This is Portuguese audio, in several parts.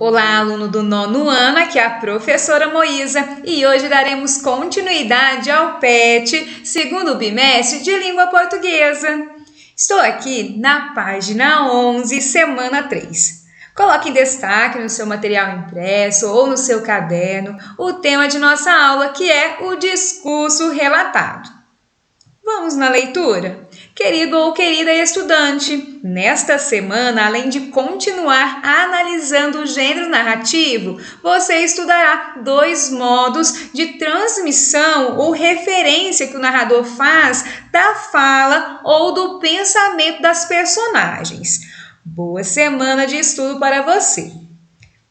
Olá, aluno do 9º ano, aqui é a professora Moísa e hoje daremos continuidade ao PET, segundo bimestre de língua portuguesa. Estou aqui na página 11, semana 3. Coloque em destaque no seu material impresso ou no seu caderno o tema de nossa aula, que é o discurso relatado. Vamos na leitura? Querido ou querida estudante, nesta semana, além de continuar analisando o gênero narrativo, você estudará 2 modos de transmissão ou referência que o narrador faz da fala ou do pensamento das personagens. Boa semana de estudo para você!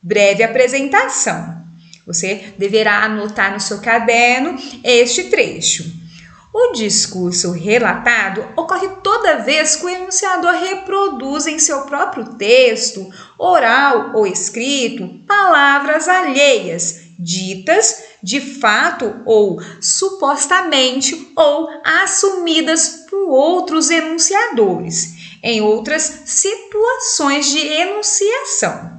Breve apresentação. Você deverá anotar no seu caderno este trecho. O discurso relatado ocorre toda vez que o enunciador reproduz em seu próprio texto, oral ou escrito, palavras alheias, ditas de fato ou supostamente ou assumidas por outros enunciadores, em outras situações de enunciação.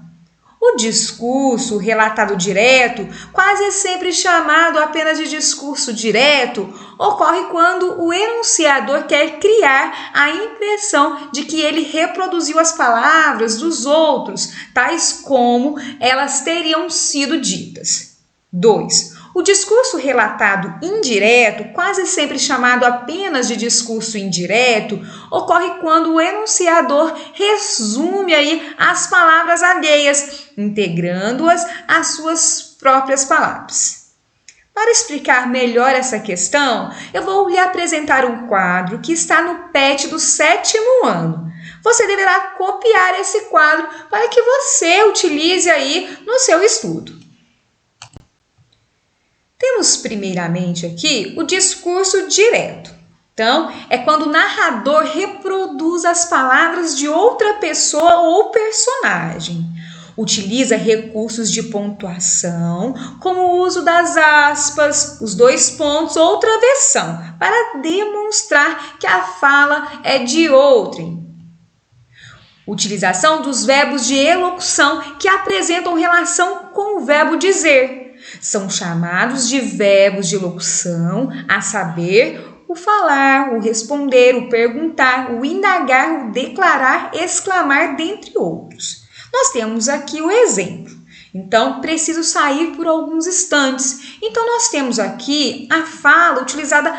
O discurso relatado direto, quase sempre chamado apenas de discurso direto, ocorre quando o enunciador quer criar a impressão de que ele reproduziu as palavras dos outros, tais como elas teriam sido ditas. 2. O discurso relatado indireto, quase sempre chamado apenas de discurso indireto, ocorre quando o enunciador resume as palavras alheias, integrando-as às suas próprias palavras. Para explicar melhor essa questão, eu vou lhe apresentar um quadro que está no PET do 7º ano. Você deverá copiar esse quadro para que você utilize aí no seu estudo. Temos primeiramente aqui o discurso direto. Então, é quando o narrador reproduz as palavras de outra pessoa ou personagem. Utiliza recursos de pontuação, como o uso das aspas, os 2 pontos ou travessão, para demonstrar que a fala é de outrem. Utilização dos verbos de elocução que apresentam relação com o verbo dizer. São chamados de verbos de locução, a saber, o falar, o responder, o perguntar, o indagar, o declarar, exclamar, dentre outros. Nós temos aqui o exemplo. Então, preciso sair por alguns instantes. Então, nós temos aqui a fala utilizada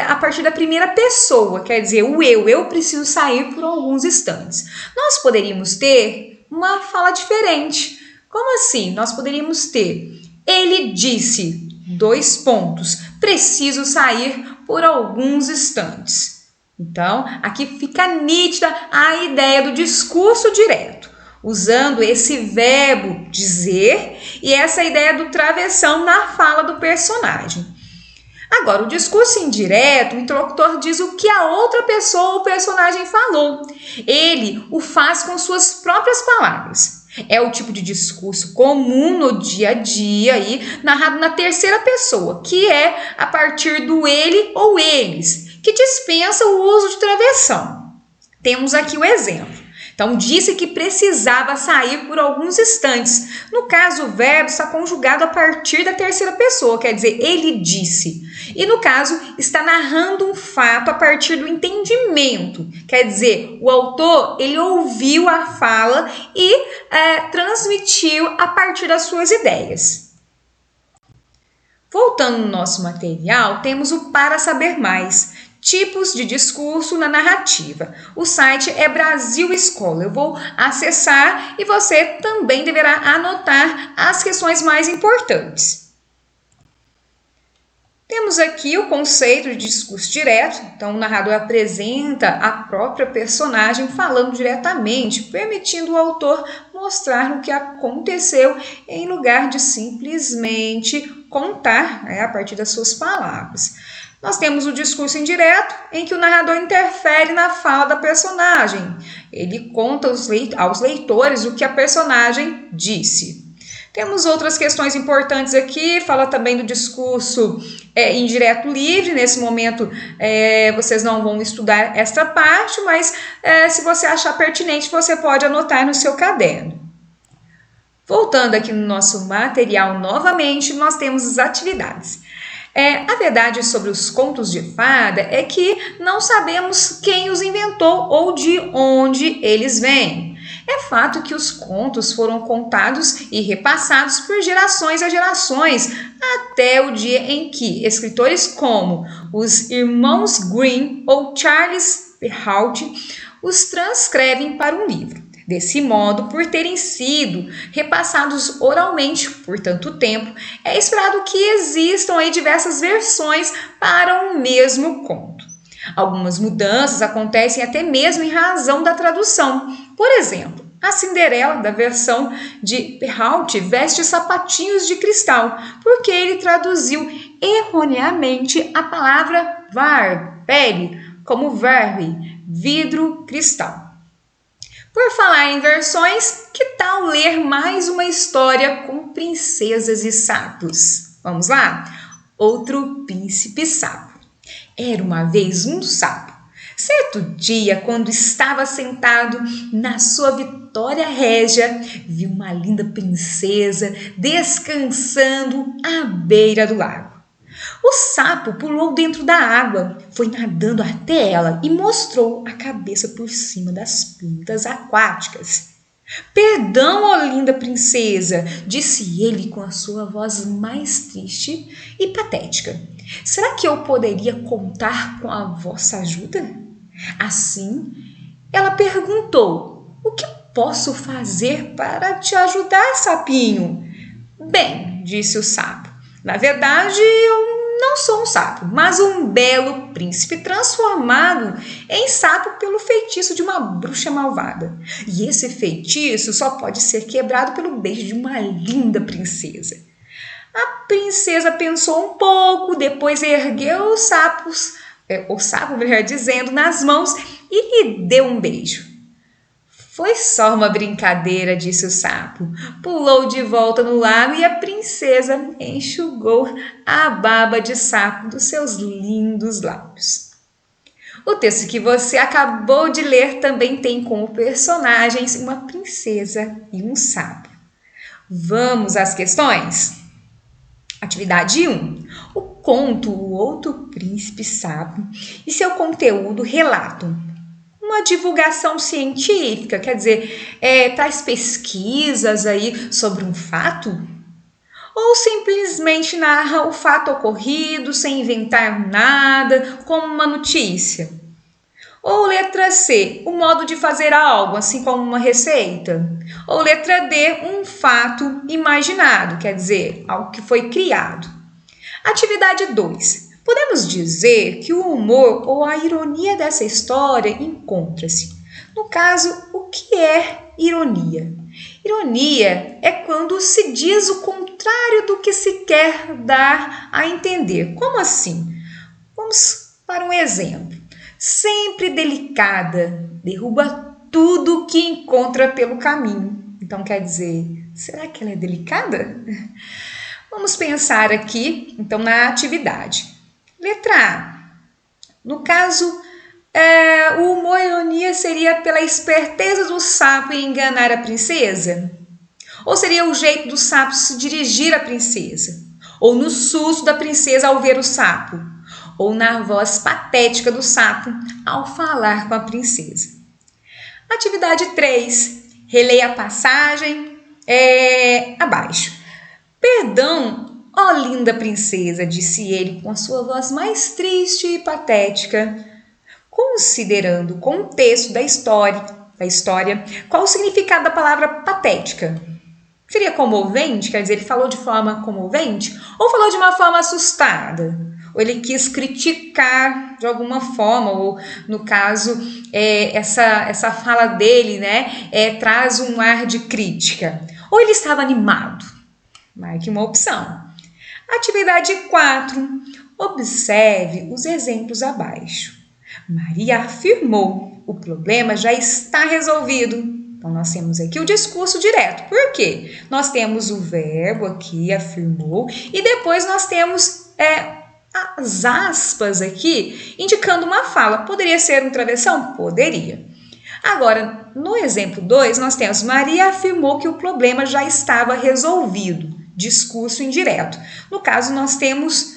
a partir da primeira pessoa, quer dizer, o eu preciso sair por alguns instantes. Nós poderíamos ter uma fala diferente. Como assim? Nós poderíamos ter: ele disse, 2 pontos, preciso sair por alguns instantes. Então, aqui fica nítida a ideia do discurso direto, usando esse verbo dizer e essa ideia do travessão na fala do personagem. Agora, o discurso indireto, o interlocutor diz o que a outra pessoa ou personagem falou. Ele o faz com suas próprias palavras. É o tipo de discurso comum no dia a dia, narrado na terceira pessoa, que é a partir do ele ou eles, que dispensa o uso de travessão. Temos aqui o exemplo. Então, disse que precisava sair por alguns instantes. No caso, o verbo está conjugado a partir da terceira pessoa, quer dizer, ele disse. E no caso, está narrando um fato a partir do entendimento. Quer dizer, o autor, ele ouviu a fala e transmitiu a partir das suas ideias. Voltando no nosso material, temos o Para Saber Mais. Tipos de discurso na narrativa. O site é Brasil Escola. Eu vou acessar e você também deverá anotar as questões mais importantes. Temos aqui o conceito de discurso direto. Então, o narrador apresenta a própria personagem falando diretamente, permitindo o autor mostrar o que aconteceu em lugar de simplesmente contar a partir das suas palavras. Nós temos o discurso indireto, em que o narrador interfere na fala da personagem. Ele conta aos leitores o que a personagem disse. Temos outras questões importantes aqui, fala também do discurso indireto livre. Nesse momento, vocês não vão estudar esta parte, mas se você achar pertinente, você pode anotar no seu caderno. Voltando aqui no nosso material novamente, nós temos as atividades. A verdade sobre os contos de fada é que não sabemos quem os inventou ou de onde eles vêm. É fato que os contos foram contados e repassados por gerações a gerações, até o dia em que escritores como os irmãos Grimm ou Charles Perrault os transcrevem para um livro. Desse modo, por terem sido repassados oralmente por tanto tempo, é esperado que existam aí diversas versões para um mesmo conto. Algumas mudanças acontecem até mesmo em razão da tradução. Por exemplo, a Cinderela, da versão de Perrault, veste sapatinhos de cristal, porque ele traduziu erroneamente a palavra var, pele, como verre, vidro, cristal. Por falar em versões, que tal ler mais uma história com princesas e sapos? Vamos lá? Outro príncipe sapo. Era uma vez um sapo. Certo dia, quando estava sentado na sua Vitória Régia, viu uma linda princesa descansando à beira do lago. O sapo pulou dentro da água, foi nadando até ela e mostrou a cabeça por cima das plantas aquáticas. Perdão, ó linda princesa, disse ele com a sua voz mais triste e patética. Será que eu poderia contar com a vossa ajuda? Assim, ela perguntou: o que posso fazer para te ajudar, sapinho? Bem, disse o sapo, na verdade eu não sou um sapo, mas um belo príncipe transformado em sapo pelo feitiço de uma bruxa malvada. E esse feitiço só pode ser quebrado pelo beijo de uma linda princesa. A princesa pensou um pouco, depois ergueu o sapo, melhor dizendo, nas mãos e lhe deu um beijo. Foi só uma brincadeira, disse o sapo. Pulou de volta no lago e a princesa enxugou a baba de sapo dos seus lindos lábios. O texto que você acabou de ler também tem como personagens uma princesa e um sapo. Vamos às questões? Atividade 1. O conto O Outro Príncipe Sapo e seu conteúdo relatam uma divulgação científica, quer dizer, traz pesquisas aí sobre um fato? Ou simplesmente narra o fato ocorrido sem inventar nada, como uma notícia? Ou letra C, o modo de fazer algo, assim como uma receita? Ou letra D, um fato imaginado, quer dizer, algo que foi criado? Atividade 2. Podemos dizer que o humor ou a ironia dessa história encontra-se. No caso, o que é ironia? Ironia é quando se diz o contrário do que se quer dar a entender. Como assim? Vamos para um exemplo. Sempre delicada, derruba tudo que encontra pelo caminho. Então quer dizer, será que ela é delicada? Vamos pensar aqui, então, na atividade. Letra A. No caso, o humor e ironia seria pela esperteza do sapo em enganar a princesa? Ou seria o jeito do sapo se dirigir à princesa? Ou no susto da princesa ao ver o sapo? Ou na voz patética do sapo ao falar com a princesa? Atividade 3. Releia a passagem abaixo. Perdão, ó linda princesa, disse ele com a sua voz mais triste e patética. Considerando o contexto da história, qual o significado da palavra patética? Seria comovente? Quer dizer, ele falou de forma comovente? Ou falou de uma forma assustada? Ou ele quis criticar de alguma forma? Ou, no caso, essa fala dele, traz um ar de crítica? Ou ele estava animado? Marque uma opção. Atividade 4. Observe os exemplos abaixo. Maria afirmou: o problema já está resolvido. Então, nós temos aqui o discurso direto. Por quê? Nós temos o verbo aqui, afirmou, e depois nós temos as aspas aqui, indicando uma fala. Poderia ser um travessão? Poderia. Agora, no exemplo 2, nós temos Maria afirmou que o problema já estava resolvido. Discurso indireto. No caso, nós temos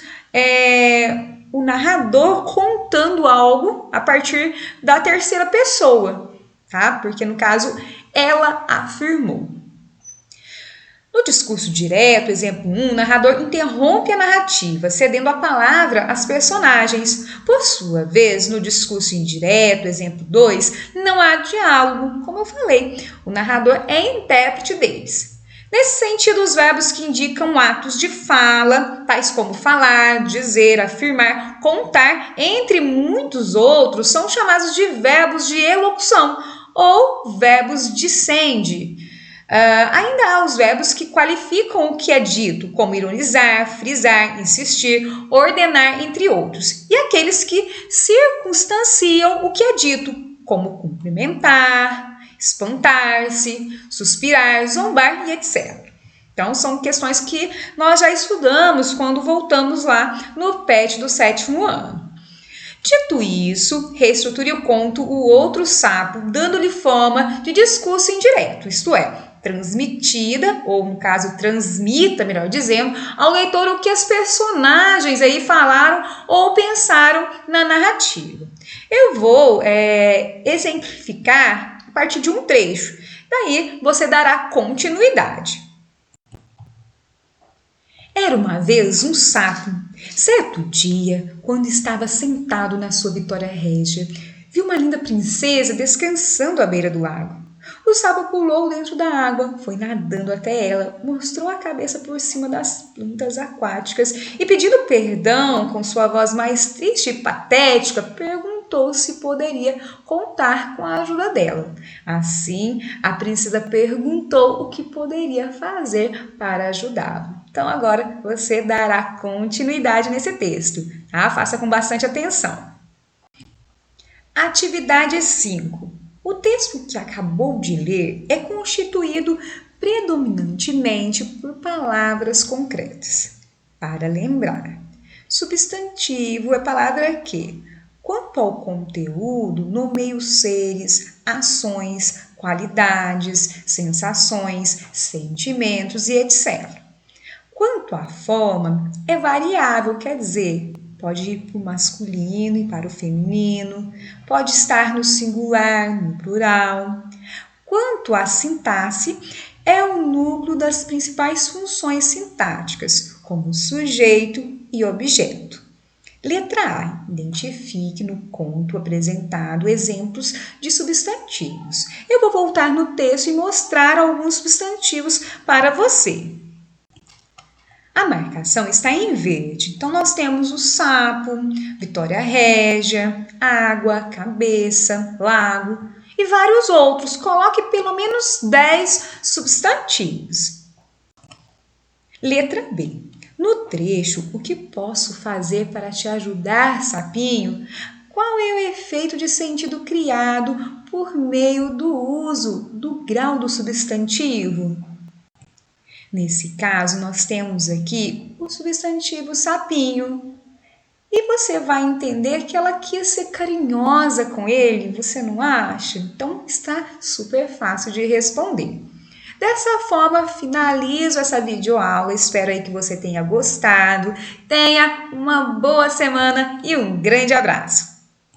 o narrador contando algo a partir da terceira pessoa, tá? Porque, no caso, ela afirmou. No discurso direto, exemplo 1, o narrador interrompe a narrativa, cedendo a palavra às personagens. Por sua vez, no discurso indireto, exemplo 2, não há diálogo, como eu falei. O narrador é intérprete deles. Nesse sentido, os verbos que indicam atos de fala, tais como falar, dizer, afirmar, contar, entre muitos outros, são chamados de verbos de elocução ou verbos de sende. Ainda há os verbos que qualificam o que é dito, como ironizar, frisar, insistir, ordenar, entre outros. E aqueles que circunstanciam o que é dito, como cumprimentar, espantar-se, suspirar, zombar e etc. Então, são questões que nós já estudamos quando voltamos lá no PET do 7º ano. Dito isso, reestruture o conto O Outro Sapo, dando-lhe forma de discurso indireto, isto é, transmitida, ou no caso transmita, melhor dizendo, ao leitor o que as personagens aí falaram ou pensaram na narrativa. Eu vou exemplificar a partir de um trecho, daí você dará continuidade. Era uma vez um sapo. Certo dia, quando estava sentado na sua Vitória Régia, viu uma linda princesa descansando à beira do lago. O sapo pulou dentro da água, foi nadando até ela, mostrou a cabeça por cima das plantas aquáticas e, pedindo perdão com sua voz mais triste e patética, perguntou se poderia contar com a ajuda dela. Assim, a princesa perguntou o que poderia fazer para ajudá-lo. Então, agora você dará continuidade nesse texto, tá? Faça com bastante atenção. Atividade 5. O texto que acabou de ler é constituído predominantemente por palavras concretas. Para lembrar, substantivo é palavra que, quanto ao conteúdo, nomeia os seres, ações, qualidades, sensações, sentimentos e etc. Quanto à forma, é variável, quer dizer, pode ir para o masculino e para o feminino, pode estar no singular, no plural. Quanto à sintaxe, é o núcleo das principais funções sintáticas, como sujeito e objeto. Letra A. Identifique no conto apresentado exemplos de substantivos. Eu vou voltar no texto e mostrar alguns substantivos para você. A marcação está em verde, então nós temos o sapo, Vitória Régia, água, cabeça, lago e vários outros. Coloque pelo menos 10 substantivos. Letra B. No trecho, o que posso fazer para te ajudar, sapinho? Qual é o efeito de sentido criado por meio do uso do grau do substantivo? Nesse caso, nós temos aqui o substantivo sapinho. E você vai entender que ela quis ser carinhosa com ele, você não acha? Então, está super fácil de responder. Dessa forma, finalizo essa videoaula. Espero aí que você tenha gostado. Tenha uma boa semana e um grande abraço!